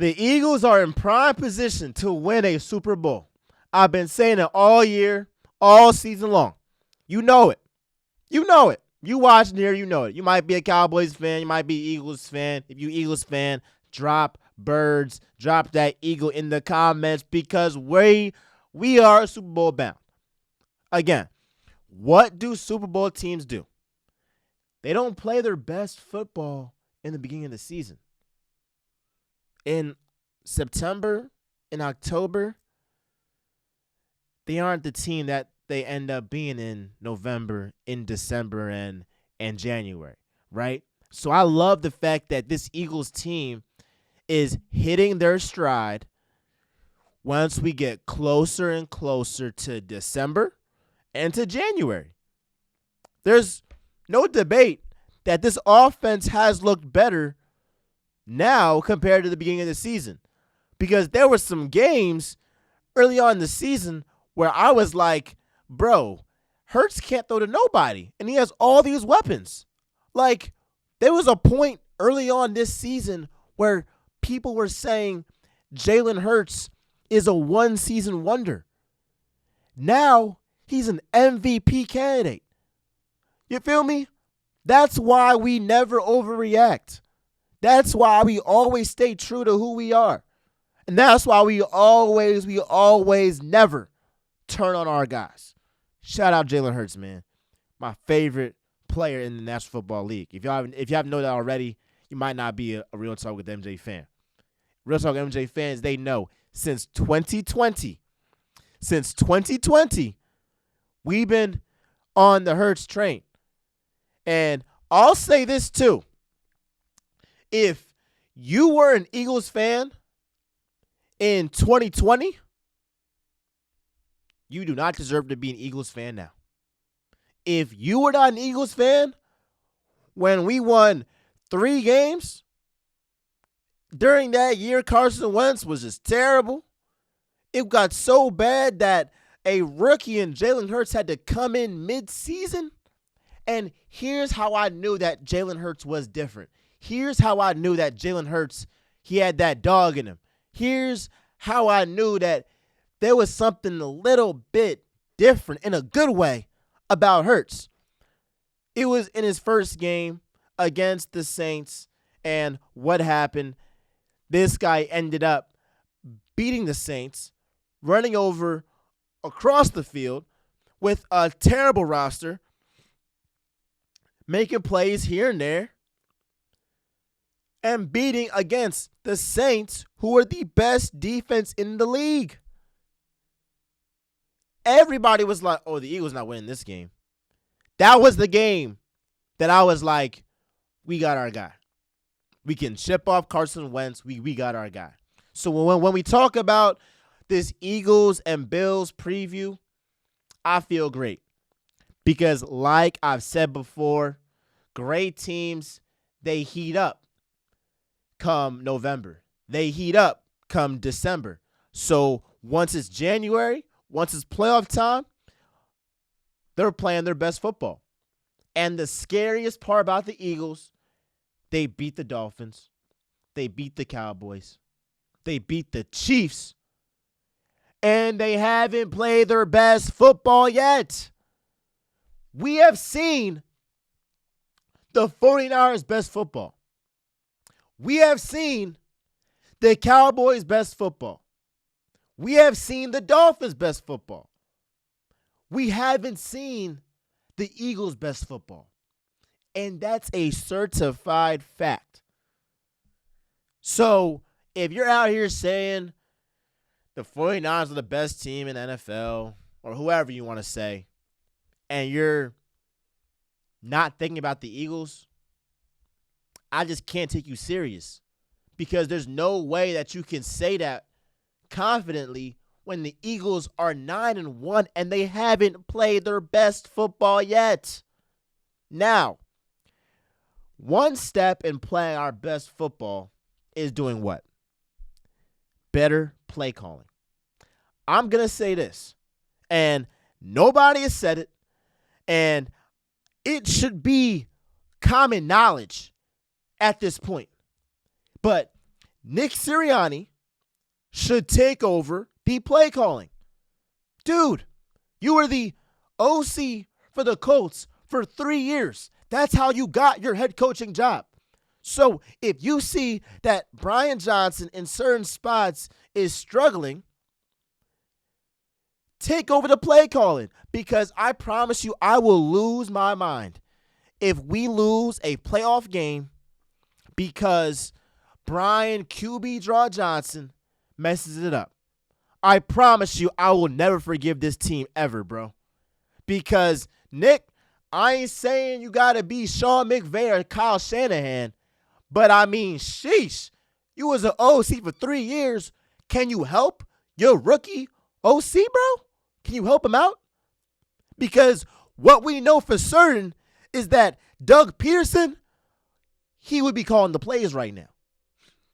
The Eagles are in prime position to win a Super Bowl. I've been saying it all year, all season long. You know it. You know it. You watching here, you know it. You might be a Cowboys fan. You might be an Eagles fan. If you Eagles fan, drop birds. Drop that Eagle in the comments because we are Super Bowl bound. Again, what do Super Bowl teams do? They don't play their best football in the beginning of the season. In September, in October, they aren't the team that they end up being in November, in December, and January, right? So I love the fact that this Eagles team is hitting their stride once we get closer and closer to December and to January. There's no debate that this offense has looked better now compared to the beginning of the season, because there were some games early on in the season where I was like, bro, Hurts can't throw to nobody, and he has all these weapons. Like, there was a point early on this season where people were saying Jalen Hurts is a one-season wonder. Now, he's an MVP candidate. You feel me? That's why we never overreact. That's why we always stay true to who we are. And that's why we always never turn on our guys. Shout out Jalen Hurts, man. My favorite player in the National Football League. If you haven't known that already, you might not be a Real Talk with MJ fan. Real Talk MJ fans, they know since 2020, we've been on the Hurts train. And I'll say this too. If you were an Eagles fan in 2020, you do not deserve to be an Eagles fan now. If you were not an Eagles fan when we won 3 games, during that year, Carson Wentz was just terrible. It got so bad that a rookie and Jalen Hurts had to come in mid-season. And here's how I knew that Jalen Hurts was different. Here's how I knew that Jalen Hurts, he had that dog in him. Here's how I knew that there was something a little bit different in a good way about Hurts. It was in his first game against the Saints, and what happened? This guy ended up beating the Saints, running over across the field with a terrible roster, making plays here and there, and beating against the Saints, who are the best defense in the league. Everybody was like, oh, the Eagles not winning this game. That was the game that I was like, we got our guy. We can ship off Carson Wentz. We got our guy. So when we talk about this Eagles and Bills preview, I feel great. Because like I've said before, great teams, they heat up come November. They heat up come December. So once it's January, once it's playoff time, they're playing their best football. And the scariest part about the Eagles, they beat the Dolphins. They beat the Cowboys. They beat the Chiefs. And they haven't played their best football yet. We have seen the 49ers' best football. We have seen the Cowboys' best football. We have seen the Dolphins' best football. We haven't seen the Eagles' best football. And that's a certified fact. So if you're out here saying the 49ers are the best team in the NFL, or whoever you want to say, and you're not thinking about the Eagles, I just can't take you serious, because there's no way that you can say that confidently when the Eagles are 9-1 and they haven't played their best football yet. Now, one step in playing our best football is doing what? Better play calling. I'm going to say this, and nobody has said it, and it should be common knowledge at this point. But Nick Sirianni should take over the play calling. Dude, you were the OC for the Colts for 3 years. That's how you got your head coaching job. So if you see that Brian Johnson in certain spots is struggling, take over the play calling, because I promise you I will lose my mind if we lose a playoff game because Brian QB Draw Johnson messes it up. I promise you I will never forgive this team ever, bro. Because, Nick, I ain't saying you got to be Sean McVay or Kyle Shanahan, but I mean, sheesh, you was an OC for 3 years. Can you help your rookie OC, bro? Can you help him out? Because what we know for certain is that Doug Peterson, he would be calling the plays right now.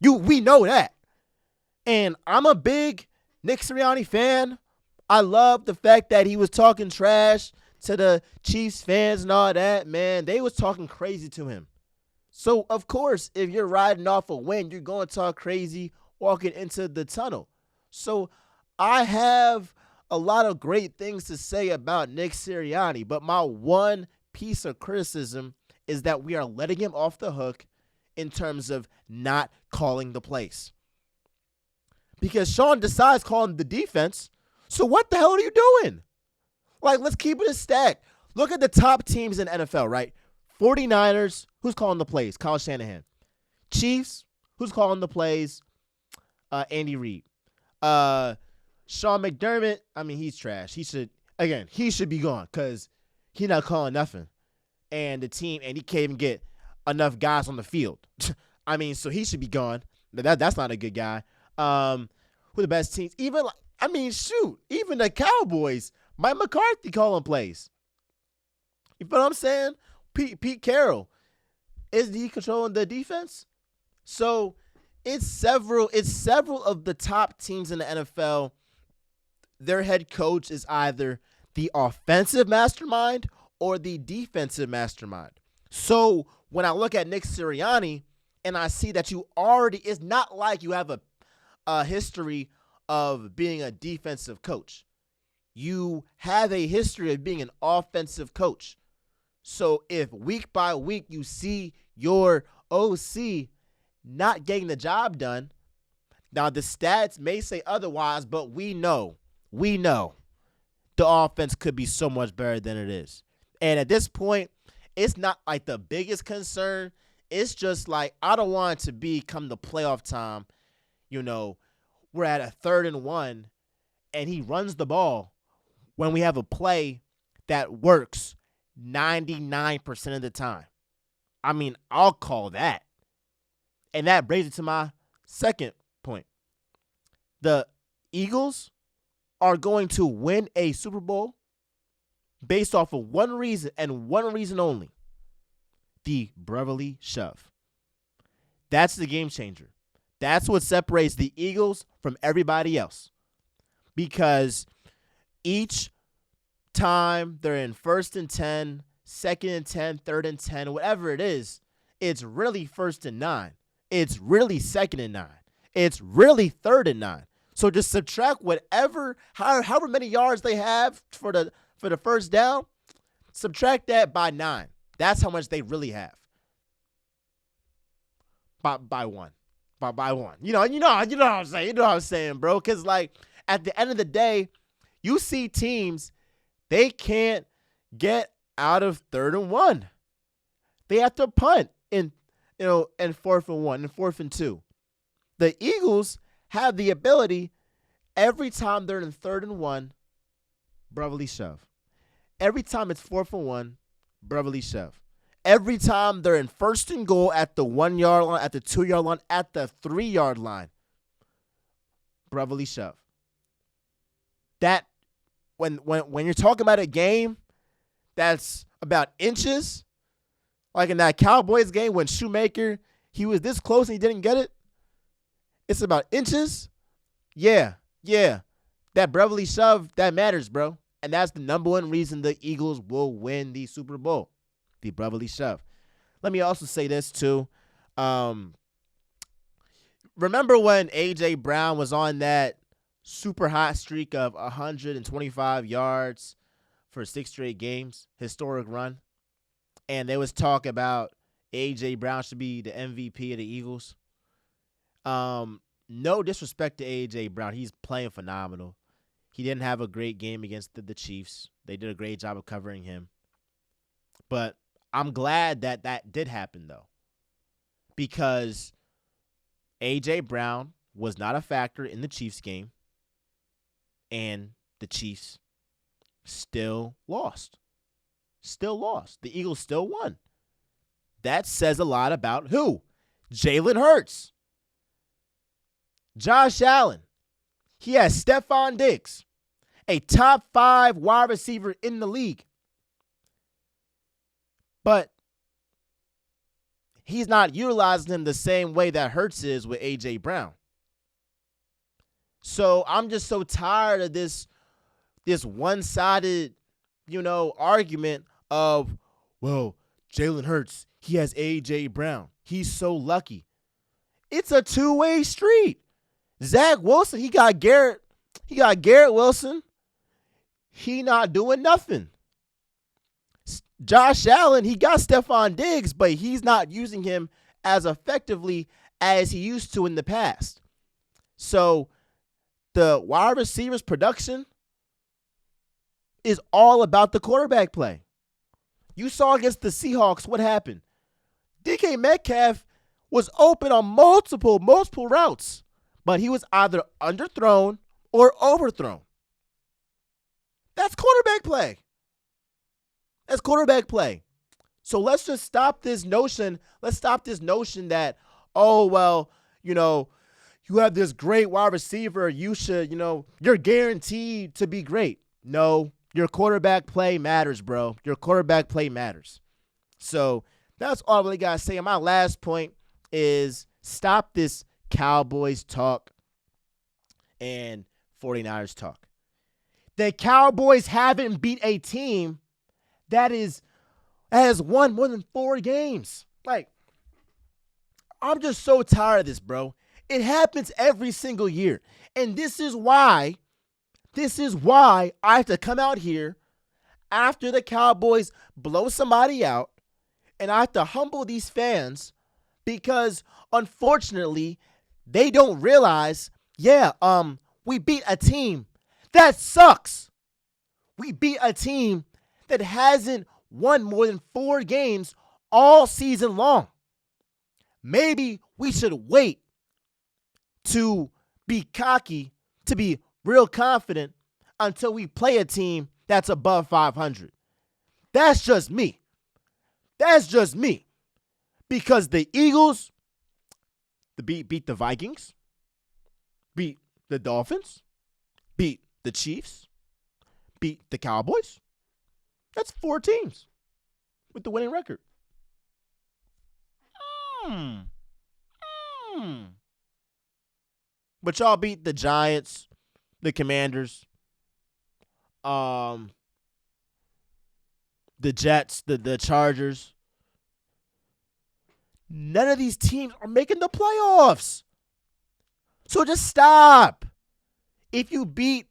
We know that. And I'm a big Nick Sirianni fan. I love the fact that he was talking trash to the Chiefs fans and all that, man. They was talking crazy to him. So, of course, if you're riding off a win, you're going to talk crazy walking into the tunnel. So, I have a lot of great things to say about Nick Sirianni, but my one piece of criticism is that we are letting him off the hook in terms of not calling the plays. Because Sean decides calling the defense, so what the hell are you doing? Like, let's keep it a stack. Look at the top teams in NFL, right? 49ers, who's calling the plays? Kyle Shanahan. Chiefs, who's calling the plays? Andy Reid. Sean McDermott, I mean, he's trash. He should be gone because he's not calling nothing. And the team, and he can't even get enough guys on the field. I mean, so he should be gone. That's not a good guy. Who are the best teams? Even the Cowboys, Mike McCarthy calling plays. You feel what I'm saying? Pete Carroll, is he controlling the defense? So it's several of the top teams in the NFL. Their head coach is either the offensive mastermind or the defensive mastermind. So when I look at Nick Sirianni and I see that it's not like you have a history of being a defensive coach. You have a history of being an offensive coach. So if week by week you see your OC not getting the job done, now the stats may say otherwise, but we know the offense could be so much better than it is. And at this point, it's not like the biggest concern. It's just like I don't want it to be come the playoff time, we're at a 3rd and 1 and he runs the ball when we have a play that works 99% of the time. I mean, I'll call that. And that brings it to my second point. The Eagles are going to win a Super Bowl based off of one reason and one reason only. The brotherly shove. That's the game changer. That's what separates the Eagles from everybody else. Because each time they're in 1st and 10, 2nd and 10, 3rd and 10, whatever it is, it's really 1st and 9. It's really 2nd and 9. It's really 3rd and 9. So just subtract however many yards they have for the first down, subtract that by 9. That's how much they really have. By one. By one. You know what I'm saying. You know what I'm saying, bro. Because, at the end of the day, you see teams, they can't get out of 3rd and 1. They have to punt in 4th and 1 and 4th and 2. The Eagles have the ability every time they're in 3rd and 1, brotherly shove. Every time it's 4th and 1, brotherly shove. Every time they're in 1st and goal at the 1 yard line, at the 2 yard line, at the 3 yard line, brotherly shove. That when you're talking about a game that's about inches, like in that Cowboys game when Shoemaker, he was this close and he didn't get it. It's about inches. Yeah. That brotherly shove, that matters, bro. And that's the number one reason the Eagles will win the Super Bowl. The brotherly shove. Let me also say this too. Remember when A.J. Brown was on that super hot streak of 125 yards for 6 straight games, historic run, and there was talk about A.J. Brown should be the MVP of the Eagles? No disrespect to A.J. Brown. He's playing phenomenal. He didn't have a great game against the Chiefs. They did a great job of covering him. But I'm glad that that did happen, though, because A.J. Brown was not a factor in the Chiefs game, and the Chiefs still lost. Still lost. The Eagles still won. That says a lot about who? Jalen Hurts. Josh Allen. He has Stephon Diggs, a top 5 wide receiver in the league. But he's not utilizing him the same way that Hurts is with A.J. Brown. So I'm just so tired of this one-sided, argument of, well, Jalen Hurts, he has A.J. Brown. He's so lucky. It's a two-way street. Zach Wilson, he got Garrett Wilson. He not doing nothing. Josh Allen, he got Stephon Diggs, but he's not using him as effectively as he used to in the past. So the wide receivers production is all about the quarterback play. You saw against the Seahawks what happened. DK Metcalf was open on multiple routes, but he was either underthrown or overthrown. That's quarterback play. That's quarterback play. So let's just stop this notion. Let's stop this notion that, oh, well, you have this great wide receiver. You should, you're guaranteed to be great. No, your quarterback play matters, bro. Your quarterback play matters. So that's all I really got to say. And my last point is stop this Cowboys talk and 49ers talk. The Cowboys haven't beat a team that has won more than 4 games. Like, I'm just so tired of this, bro. It happens every single year. And this is why I have to come out here after the Cowboys blow somebody out, and I have to humble these fans because, unfortunately, they don't realize, we beat a team that sucks. We beat a team that hasn't won more than 4 games all season long. Maybe we should wait to be cocky, to be real confident until we play a team that's above 500. That's just me. That's just me. Because the Eagles beat the Vikings, beat the Dolphins, beat the Chiefs, beat the Cowboys. That's 4 teams with the winning record. But y'all beat the Giants, the Commanders, the Jets, the Chargers. None of these teams are making the playoffs. So just stop. If you beat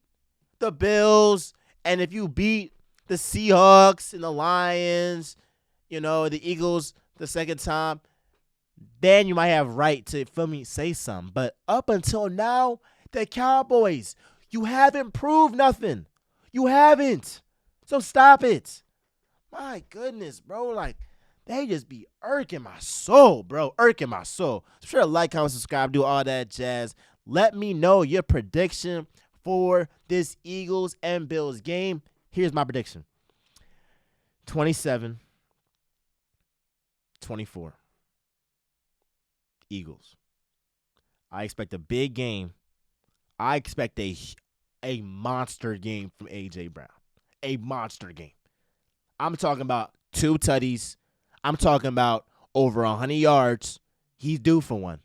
the Bills and if you beat the Seahawks and the Lions, the Eagles the second time, then you might have right to, say something. But up until now, the Cowboys, you haven't proved nothing. You haven't. So stop it. My goodness, bro. Like, they just be irking my soul, bro. Irking my soul. So sure, like, comment, subscribe, do all that jazz. Let me know your prediction for this Eagles and Bills game. Here's my prediction. 27-24. Eagles. I expect a big game. I expect a monster game from A.J. Brown. A monster game. I'm talking about 2 tutties. I'm talking about over 100 yards. He's due for one.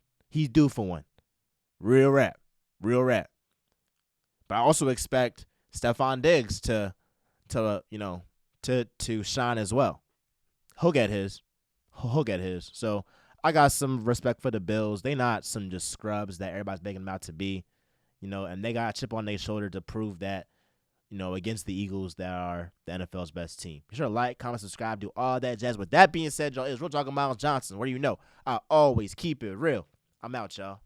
Real rap. But I also expect Stephon Diggs to shine as well. He'll get his. So I got some respect for the Bills. They not some just scrubs that everybody's making them out to be, and they got a chip on their shoulder to prove that, against the Eagles that are the NFL's best team. Be sure to like, comment, subscribe, do all that jazz. With that being said, y'all, it's Real Talking Miles Johnson. Where I always keep it real. I'm out, y'all.